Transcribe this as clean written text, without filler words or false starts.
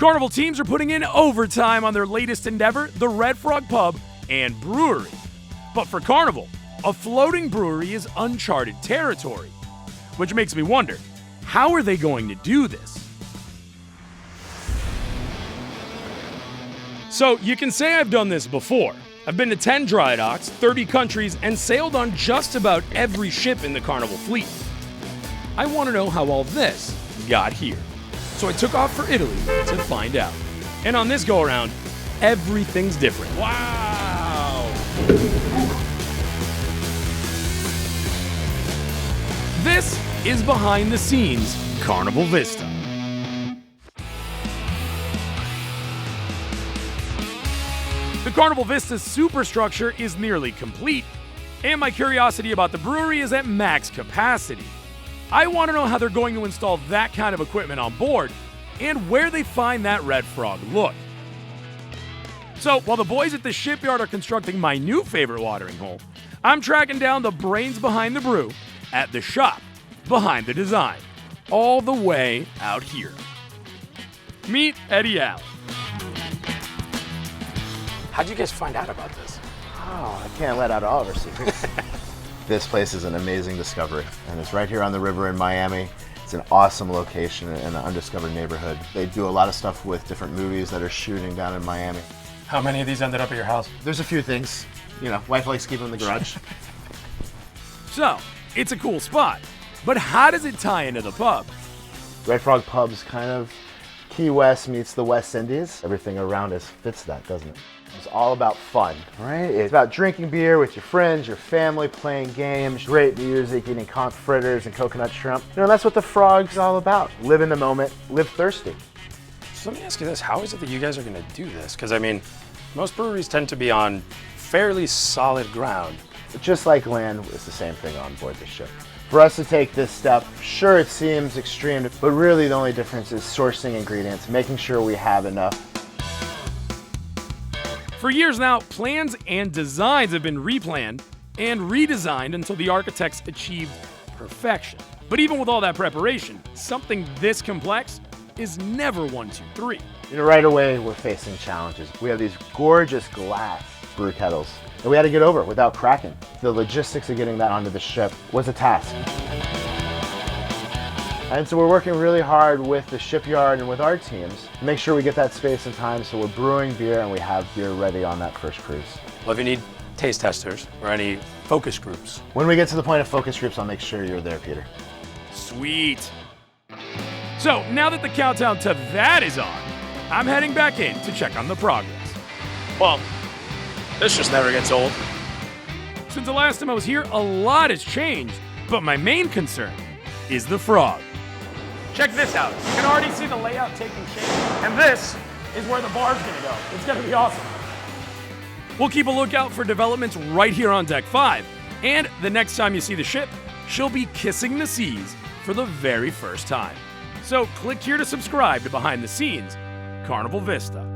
Carnival teams are putting in overtime on their latest endeavor, the RedFrog Pub and Brewery. But for Carnival, a floating brewery is uncharted territory, which makes me wonder, how are they going to do this? So you can say I've done this before. I've been to 10 dry docks, 30 countries, and sailed on just about every ship in the Carnival fleet. I want to know how all this got here. So I took off for Italy to find out. And on this go-around, everything's different. Wow! This is behind the scenes Carnival Vista. The Carnival Vista's superstructure is nearly complete, and my curiosity about the brewery is at max capacity. I want to know how they're going to install that kind of equipment on board, and where they find that RedFrog look. So, while the boys at the shipyard are constructing my new favorite watering hole, I'm tracking down the brains behind the brew at the shop behind the design, all the way out here. Meet Eddie Allen. How'd you guys find out about this? Oh, I can't let out all of our secrets. This place is an amazing discovery, and it's right here on the river in Miami. It's an awesome location in an undiscovered neighborhood. They do a lot of stuff with different movies that are shooting down in Miami. How many of these ended up at your house? There's a few things. You know, wife likes keeping them in the garage. So, it's a cool spot, but how does it tie into the pub? RedFrog Pub's kind of Key West meets the West Indies. Everything around us fits that, doesn't it? It's all about fun, right? It's about drinking beer with your friends, your family, playing games, great music, eating conch fritters and coconut shrimp. You know, that's what the Frog's all about. Live in the moment, live thirsty. So let me ask you this, how is it that you guys are gonna do this? Because I mean, most breweries tend to be on fairly solid ground. Just like land, it's the same thing on board the ship. For us to take this step, sure it seems extreme, but really the only difference is sourcing ingredients, making sure we have enough. For years now, plans and designs have been replanned and redesigned until the architects achieved perfection. But even with all that preparation, something this complex is never 1, 2, 3. You know, right away we're facing challenges. We have these gorgeous glass brew kettles that we had to get over without cracking. The logistics of getting that onto the ship was a task. And so we're working really hard with the shipyard and with our teams to make sure we get that space and time so we're brewing beer and we have beer ready on that first cruise. Well, if you need taste testers or any focus groups. When we get to the point of focus groups, I'll make sure you're there, Peter. Sweet. So now that the countdown to that is on, I'm heading back in to check on the progress. Well, this just never gets old. Since the last time I was here, a lot has changed, but my main concern is the frog. Check this out. You can already see the layout taking shape, and this is where the bar's gonna go. It's gonna be awesome. We'll keep a lookout for developments right here on Deck 5, and the next time you see the ship, she'll be kissing the seas for the very first time. So click here to subscribe to Behind the Scenes Carnival Vista.